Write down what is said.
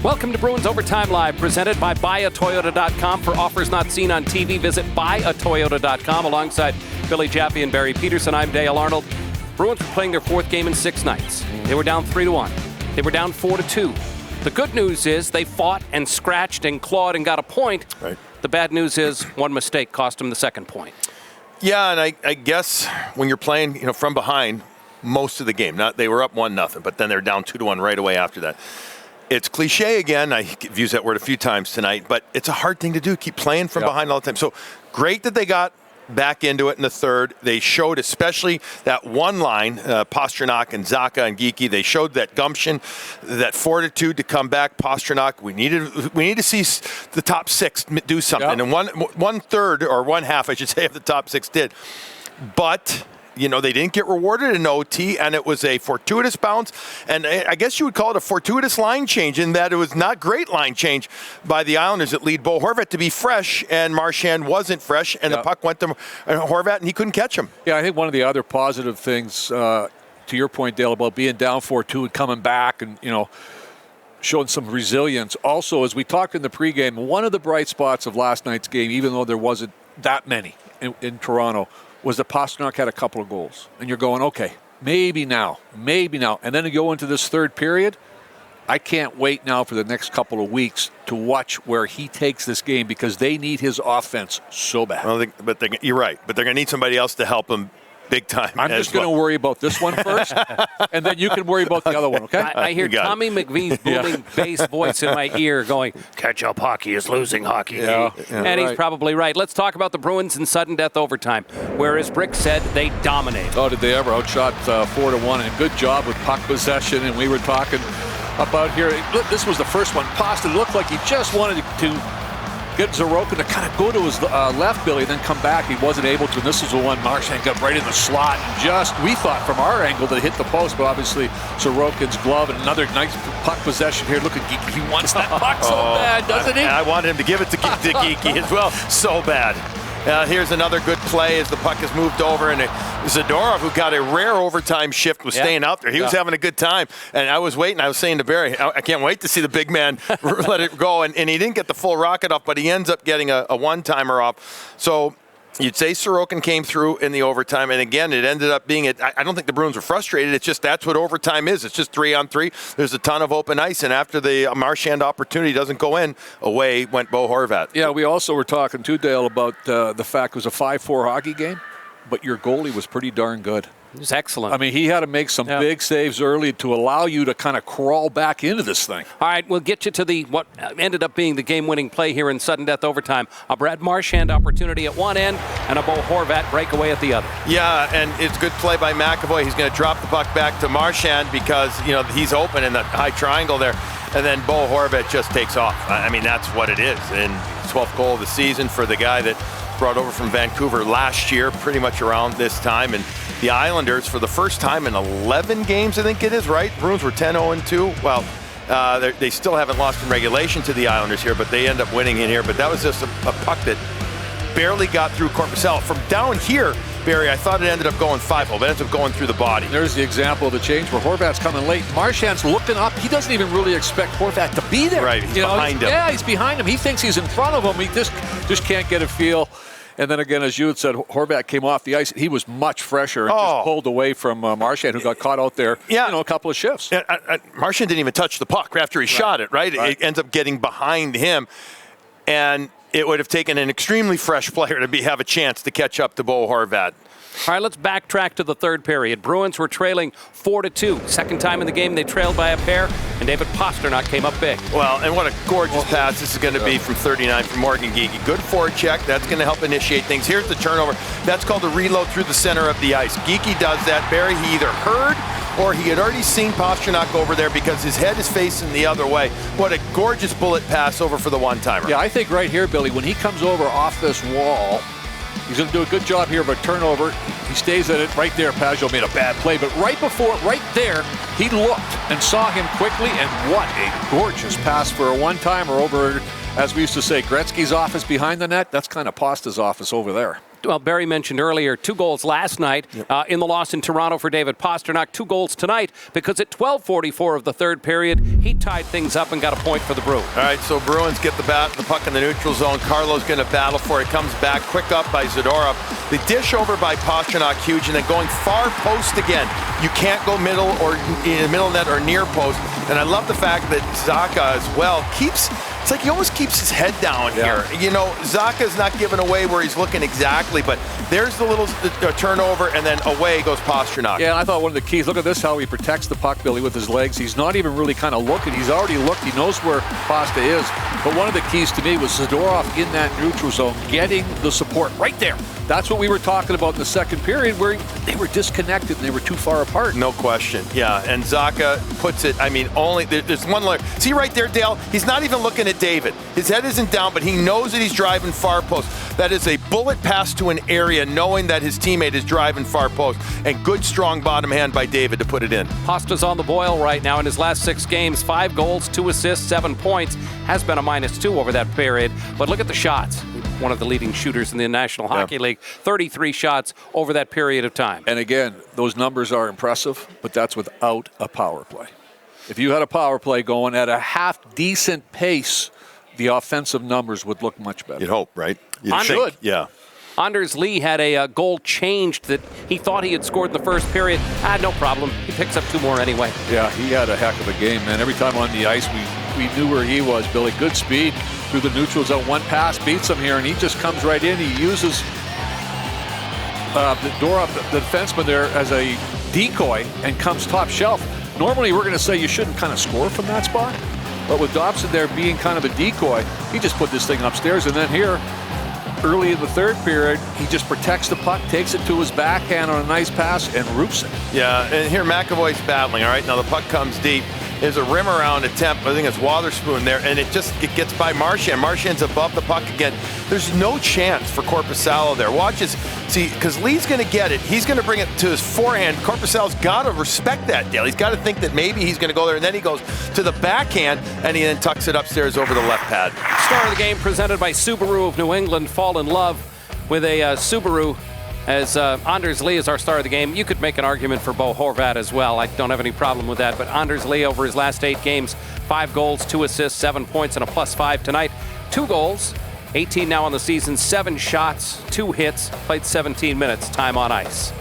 Welcome to Bruins Overtime Live, presented by BuyAToyota.com. For offers not seen on TV, visit BuyAToyota.com. Alongside Billy Jaffe and Barry Peterson, I'm Dale Arnold. Bruins were playing their fourth game in 6 nights. They were down 3-1. They were down 4-2. The good news is they fought and scratched and clawed and got a point. Right. The bad news is one mistake cost them the second point. Yeah, and I guess when you're playing, from behind most of the game, they were up 1-0, but then they're down 2-1 right away after that. It's cliche again. I've used that word a few times tonight, but it's a hard thing to do. Keep playing from behind all the time. So great that they got back into it in the third. They showed, especially that one line, Pastrnak and Zacha and Geekie, they showed that gumption, that fortitude to come back. Pastrnak, we need to see the top 6 do something. Yep. And one third, or one half, I should say, of the top 6 did. But they didn't get rewarded in OT, and it was a fortuitous bounce. And I guess you would call it a fortuitous line change in that it was not great line change by the Islanders that lead Bo Horvat to be fresh, and Marchand wasn't fresh, and the puck went to Horvat, and he couldn't catch him. Yeah, I think one of the other positive things, to your point, Dale, about being down 4-2 and coming back and, showing some resilience. Also, as we talked in the pregame, one of the bright spots of last night's game, even though there wasn't that many in Toronto, was that Pastrnak had a couple of goals. And you're going, okay, maybe now. And then you go into this third period. I can't wait now for the next couple of weeks to watch where he takes this game because they need his offense so bad. Well, you're right. But they're going to need somebody else to help them big time. I'm just going to worry about this one first, and then you can worry about the other one, okay? I hear Tommy McVee's booming bass voice in my ear going, catch-up hockey is losing hockey. Yeah, and he's probably right. Let's talk about the Bruins in sudden death overtime, where, as Brick said, they dominated. Oh, did they ever? Outshot 4-1, and a good job with puck possession, and we were talking about here. This was the first one. Pastrnak looked like he just wanted to get Sorokin to kind of go to his left, Billy, then come back. He wasn't able to. And this was the one Marchand got right in the slot. And we thought from our angle that it hit the post, but obviously Sorokin's glove and another nice puck possession here. Look at Geekie. He wants that puck so bad, doesn't he? I wanted him to give it to Geekie as well. So bad. Here's another good play as the puck is moved over, and Zadorov, who got a rare overtime shift, was staying out there. He was having a good time, and I was waiting. I was saying to Barry, I can't wait to see the big man let it go, and he didn't get the full rocket off, but he ends up getting a one-timer off. So you'd say Sorokin came through in the overtime, and again, it ended up being I don't think the Bruins were frustrated. It's just that's what overtime is. It's just 3-on-3. There's a ton of open ice, and after the Marchand opportunity doesn't go in, away went Bo Horvat. Yeah, we also were talking too, Dale, about the fact it was a 5-4 hockey game, but your goalie was pretty darn good. It was excellent. I mean, he had to make some big saves early to allow you to kind of crawl back into this thing. All right, we'll get you to what ended up being the game-winning play here in sudden death overtime. A Brad Marchand opportunity at one end and a Bo Horvat breakaway at the other. Yeah, and it's good play by McAvoy. He's going to drop the puck back to Marchand because, he's open in the high triangle there. And then Bo Horvat just takes off. I mean, that's what it is. And 12th goal of the season for the guy that brought over from Vancouver last year, pretty much around this time. And the Islanders, for the first time in 11 games, I think it is, right? Bruins were 10-0-2. Well, they still haven't lost in regulation to the Islanders here, but they end up winning in here. But that was just a puck that barely got through Korpisalo. From down here, Barry, I thought it ended up going 5-0, but it ends up going through the body. There's the example of the change where Horvat's coming late. Marchand's looking up. He doesn't even really expect Horvat to be there. Right, he's behind him. Yeah, he's behind him. He thinks he's in front of him. He just can't get a feel. And then again, as you had said, Horvat came off the ice. He was much fresher and just pulled away from Marchand, who got caught out there, a couple of shifts. Marchand didn't even touch the puck after he shot it, right? It ends up getting behind him. And it would have taken an extremely fresh player to have a chance to catch up to Bo Horvat. All right, let's backtrack to the third period. Bruins were trailing 4-2. Second time in the game they trailed by a pair, and David Pastrnak came up big. Well, and what a gorgeous pass this is going to be from 39 from Morgan Geekie. Good forward check. That's going to help initiate things. Here's the turnover. That's called a reload through the center of the ice. Geekie does that. Barry, he either heard or he had already seen Pastrnak over there because his head is facing the other way. What a gorgeous bullet pass over for the one-timer. Yeah, I think right here, Billy, when he comes over off this wall, he's going to do a good job here of a turnover. He stays at it right there. Pageau made a bad play, but right there, he looked and saw him quickly, and what a gorgeous pass for a one-timer over, as we used to say, Gretzky's office behind the net. That's kind of Pasta's office over there. Well, Barry mentioned earlier 2 goals last night in the loss in Toronto for David Pastrnak. 2 goals tonight because at 12:44 of the third period, he tied things up and got a point for the Bruins. All right, so Bruins get the puck in the neutral zone. Carlo's going to battle for it. Comes back, quick up by Zadorov. The dish over by Pastrnak, huge, and then going far post again. You can't go middle or in middle net or near post. And I love the fact that Zacha as well it's like he almost keeps his head down here. You know, Zacha's not giving away where he's looking exactly, but there's the little turnover, and then away goes Pastrnak. Yeah, and I thought one of the keys, look at this, how he protects the puck, Billy, with his legs. He's not even really kind of looking. He's already looked. He knows where Pasta is. But one of the keys to me was Zadorov in that neutral zone, getting the support right there. That's what we were talking about in the second period, where they were disconnected and they were too far apart. No question. Yeah, and Zacha puts it, only there's one layer. See right there, Dale? He's not even looking at David. His head isn't down, but he knows that he's driving far post. That is a bullet pass to an area, knowing that his teammate is driving far post. And good, strong bottom hand by David to put it in. Pasta's on the boil right now in his last 6 games. 5 goals, 2 assists, 7 points. Has been a -2 over that period. But look at the shots. One of the leading shooters in the National Hockey League. 33 shots over that period of time. And again, those numbers are impressive, but that's without a power play. If you had a power play going at a half-decent pace, the offensive numbers would look much better. You'd hope, right? You should. Yeah. Anders Lee had a goal changed that he thought he had scored in the first period. No problem. He picks up 2 more anyway. Yeah, he had a heck of a game, man. Every time on the ice, we knew where he was, Billy. Good speed through the neutral zone. One pass beats him here, and he just comes right in. He uses the door up the defenseman there as a decoy and comes top shelf. Normally, we're going to say you shouldn't kind of score from that spot, but with Dobson there being kind of a decoy, he just put this thing upstairs, and then here, early in the third period, he just protects the puck, takes it to his backhand on a nice pass, and roofs it. Yeah, and here McAvoy's battling, all right? Now the puck comes deep. There's a rim around attempt. I think it's Wotherspoon there, and it gets by Marchand. Marchand's above the puck again. There's no chance for Korpisalo there. Watch this. See, because Lee's going to get it. He's going to bring it to his forehand. Korpisalo's got to respect that, Dale. He's got to think that maybe he's going to go there, and then he goes to the backhand, and he then tucks it upstairs over the left pad. Star of the game presented by Subaru of New England. Fall in love with a Subaru. As Anders Lee is our star of the game. You could make an argument for Bo Horvat as well. I don't have any problem with that. But Anders Lee over his last 8 games, 5 goals, 2 assists, 7 points, and a +5 tonight. 2 goals, 18 now on the season, 7 shots, 2 hits, played 17 minutes, time on ice.